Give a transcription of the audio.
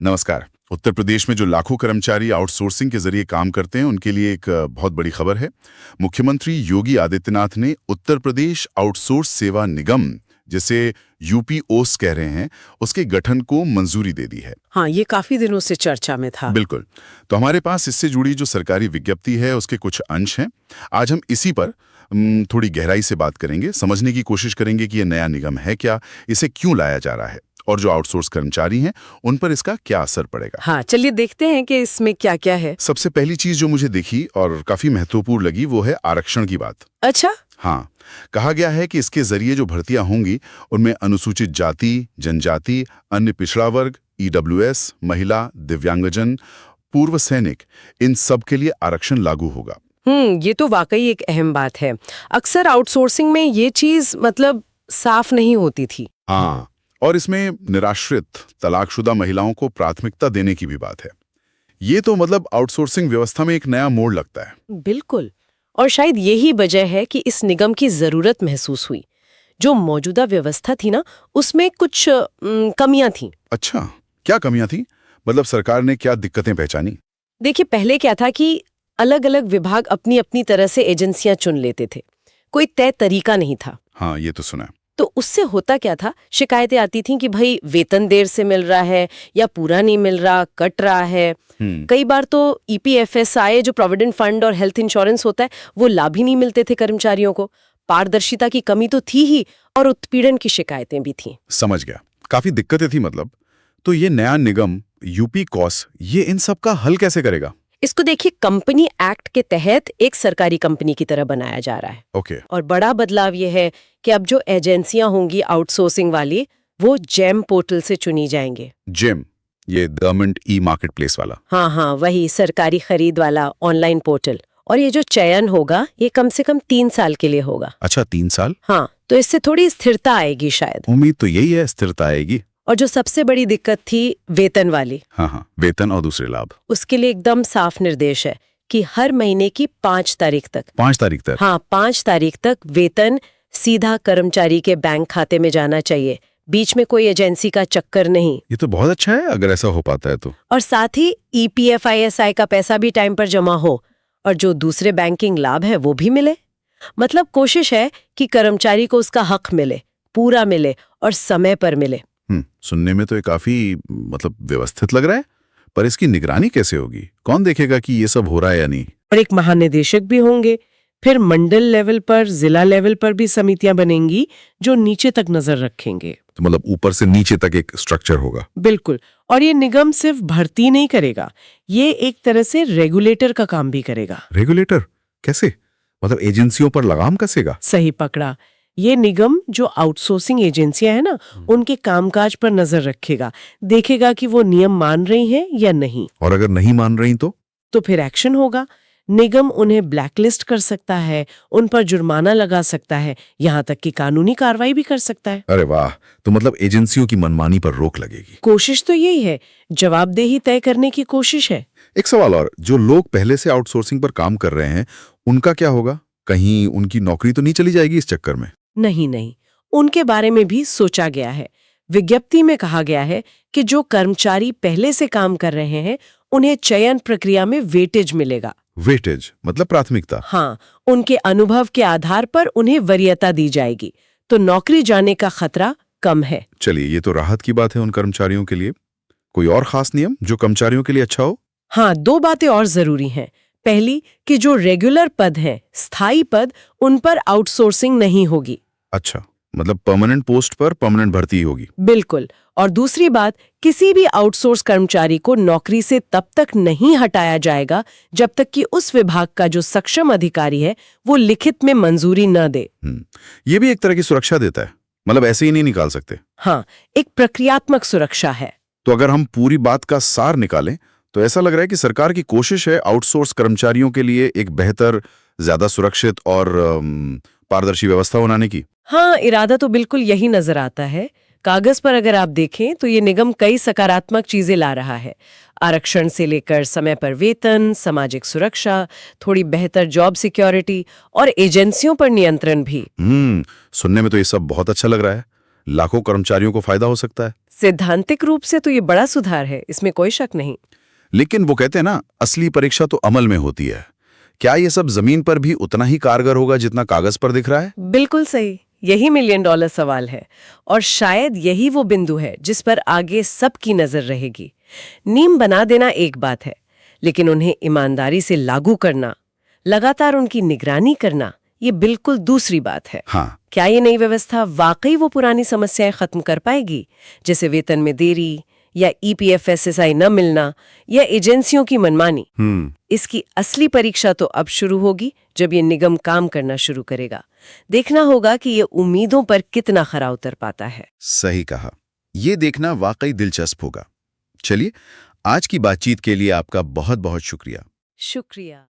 नमस्कार। उत्तर प्रदेश में जो लाखों कर्मचारी आउटसोर्सिंग के जरिए काम करते हैं उनके लिए एक बहुत बड़ी खबर है। मुख्यमंत्री योगी आदित्यनाथ ने उत्तर प्रदेश आउटसोर्स सेवा निगम, जिसे यूपीओस कह रहे हैं, उसके गठन को मंजूरी दे दी है। हाँ, ये काफी दिनों से चर्चा में था। बिल्कुल। तो हमारे पास इससे जुड़ी जो सरकारी विज्ञप्ति है उसके कुछ अंश हैं। आज हम इसी पर थोड़ी गहराई से बात करेंगे, समझने की कोशिश करेंगे कि यह नया निगम है क्या, इसे क्यों लाया जा रहा है और जो आउटसोर्स कर्मचारी हैं उन पर इसका क्या असर पड़ेगा। हाँ, चलिए देखते हैं कि इसमें क्या क्या है। सबसे पहली चीज जो मुझे दिखी और काफी महत्वपूर्ण लगी वो है आरक्षण की बात। अच्छा। हाँ, कहा गया है कि इसके जरिए जो भर्तियां होंगी उनमें अनुसूचित जाति, जनजाति, अन्य पिछड़ा वर्ग, ईडब्ल्यूएस, महिला, दिव्यांगजन, पूर्व सैनिक, इन सब के लिए आरक्षण लागू होगा। ये तो वाकई एक अहम बात है। अक्सर आउटसोर्सिंग में ये चीज साफ नहीं होती थी। हाँ, और इसमें निराश्रित, तलाकशुदा महिलाओं को प्राथमिकता देने की भी बात है। ये तो आउटसोर्सिंग व्यवस्था में एक नया मोड़ लगता है। बिल्कुल। और शायद यही वजह है कि इस निगम की जरूरत महसूस हुई। जो मौजूदा व्यवस्था थी ना, उसमें कुछ कमियां थी। अच्छा, क्या कमियां थी? सरकार ने क्या दिक्कतें पहचानी? देखिए, पहले क्या था कि अलग अलग विभाग अपनी अपनी तरह से एजेंसियां चुन लेते थे। कोई तय तरीका नहीं था। हाँ, ये तो सुना है। तो उससे होता क्या था, शिकायतें आती थीं कि भाई वेतन देर से मिल रहा है या पूरा नहीं मिल रहा, कट रहा है। कई बार तो ईपीएफएसआई, जो प्रोविडेंट फंड और हेल्थ इंश्योरेंस होता है, वो लाभ ही नहीं मिलते थे कर्मचारियों को। पारदर्शिता की कमी तो थी ही और उत्पीड़न की शिकायतें भी थीं। समझ गया, काफी दिक्कतें थी। तो ये नया निगम यूपीओस, ये इन सब का हल कैसे करेगा? इसको देखिए, कंपनी एक्ट के तहत एक सरकारी कंपनी की तरह बनाया जा रहा है। ओके। और बड़ा बदलाव ये है कि अब जो एजेंसियां होंगी आउटसोर्सिंग वाली, वो जेम पोर्टल से चुनी जाएंगे। जेम, ये गवर्नमेंट ई मार्केट प्लेस वाला? हाँ, वही सरकारी खरीद वाला ऑनलाइन पोर्टल। और ये जो चयन होगा, ये कम से कम 3 साल के लिए होगा। अच्छा, 3 साल? हाँ, तो इससे थोड़ी स्थिरता आएगी शायद। उम्मीद तो यही है, स्थिरता आएगी। और जो सबसे बड़ी दिक्कत थी वेतन वाली। हाँ, वेतन और दूसरे लाभ, उसके लिए एकदम साफ निर्देश है कि हर महीने की 5 तारीख तक। 5 तारीख तक? हाँ, 5 तारीख तक वेतन सीधा कर्मचारी के बैंक खाते में जाना चाहिए। बीच में कोई एजेंसी का चक्कर नहीं। ये तो बहुत अच्छा है अगर ऐसा हो पाता है तो। और साथ ही ईपीएफआईएसआई का पैसा भी टाइम पर जमा हो और जो दूसरे बैंकिंग लाभ है वो भी मिले। कोशिश है कि कर्मचारी को उसका हक मिले, पूरा मिले और समय पर मिले। सुनने में तो ये काफी व्यवस्थित लग रहा है, पर इसकी निगरानी कैसे होगी? कौन देखेगा कि ये सब हो रहा है या नहीं? और एक महानिदेशक भी होंगे, फिर मंडल लेवल पर, जिला लेवल पर भी समितियां बनेंगी जो नीचे तक नजर रखेंगे। तो ऊपर से नीचे तक एक स्ट्रक्चर होगा। बिल्कुल। और ये निगम सिर्फ भर्ती नहीं करेगा, ये एक तरह से रेगुलेटर का काम भी करेगा। रेगुलेटर कैसे? एजेंसियों पर लगाम कसेगा? सही पकड़ा। ये निगम जो आउटसोर्सिंग एजेंसियां है ना, उनके कामकाज पर नजर रखेगा, देखेगा कि वो नियम मान रही हैं या नहीं। और अगर नहीं मान रही तो फिर एक्शन होगा। निगम उन्हें ब्लैकलिस्ट कर सकता है, उन पर जुर्माना लगा सकता है, यहाँ तक कि कानूनी कार्रवाई भी कर सकता है। अरे वाह, तो एजेंसियों की मनमानी पर रोक लगेगी। कोशिश तो यही है, जवाबदेही तय करने की कोशिश है। एक सवाल और, जो लोग पहले से आउटसोर्सिंग पर काम कर रहे हैं उनका क्या होगा? कहीं उनकी नौकरी तो नहीं चली जाएगी इस चक्कर में? नहीं, उनके बारे में भी सोचा गया है। विज्ञप्ति में कहा गया है कि जो कर्मचारी पहले से काम कर रहे हैं उन्हें चयन प्रक्रिया में वेटेज मिलेगा। वेटेज प्राथमिकता? हाँ, उनके अनुभव के आधार पर उन्हें वरीयता दी जाएगी, तो नौकरी जाने का खतरा कम है। चलिए, ये तो राहत की बात है उन कर्मचारियों के लिए। कोई और खास नियम जो कर्मचारियों के लिए अच्छा हो? हाँ, 2 बातें और जरूरी हैं। पहली कि जो रेगुलर पद हैं, स्थायी पद, उन पर आउटसोर्सिंग नहीं होगी। अच्छा, परमानेंट पोस्ट पर परमानेंट भर्ती होगी? बिल्कुल। और दूसरी बात, किसी भी आउटसोर्स कर्मचारी को नौकरी से तब तक नहीं हटाया जाएगा जब तक कि उस विभाग का जो सक्षम अधिकारी है वो लिखित में मंजूरी न दे। ये भी एक तरह की सुरक्षा देता है, ऐसे ही नहीं निकाल सकते। हाँ, एक प्रक्रियात्मक सुरक्षा है। तो अगर हम पूरी बात का सार निकालें तो ऐसा लग रहा है कि सरकार की कोशिश है आउटसोर्स कर्मचारियों के लिए एक बेहतर, ज्यादा सुरक्षित और पारदर्शी व्यवस्था बनाने की। हाँ, इरादा तो बिल्कुल यही नजर आता है। कागज पर अगर आप देखें तो ये निगम कई सकारात्मक चीजें ला रहा है। आरक्षण से लेकर समय पर वेतन, सामाजिक सुरक्षा, थोड़ी बेहतर जॉब सिक्योरिटी और एजेंसियों पर नियंत्रण भी। सुनने में तो ये सब बहुत अच्छा लग रहा है। लाखों कर्मचारियों को फायदा हो सकता है। सैद्धांतिक रूप से तो ये बड़ा सुधार है, इसमें कोई शक नहीं। लेकिन वो कहते हैं ना, असली परीक्षा तो अमल में होती है। क्या ये सब जमीन पर भी उतना ही कारगर होगा जितना कागज पर दिख रहा है? बिल्कुल सही, यही $1 मिलियन सवाल है और शायद यही वो बिंदु है जिस पर आगे सबकी नजर रहेगी। नीम बना देना एक बात है, लेकिन उन्हें ईमानदारी से लागू करना, लगातार उनकी निगरानी करना, ये बिल्कुल दूसरी बात है। हाँ, क्या ये नई व्यवस्था वाकई वो पुरानी समस्याएं खत्म कर पाएगी, जैसे वेतन में देरी या EPFSSI न मिलना या एजेंसियों की मनमानी? इसकी असली परीक्षा तो अब शुरू होगी जब ये निगम काम करना शुरू करेगा। देखना होगा कि ये उम्मीदों पर कितना खरा उतर पाता है। सही कहा। ये देखना वाकई दिलचस्प होगा। चलिए, आज की बातचीत के लिए आपका बहुत बहुत शुक्रिया। शुक्रिया।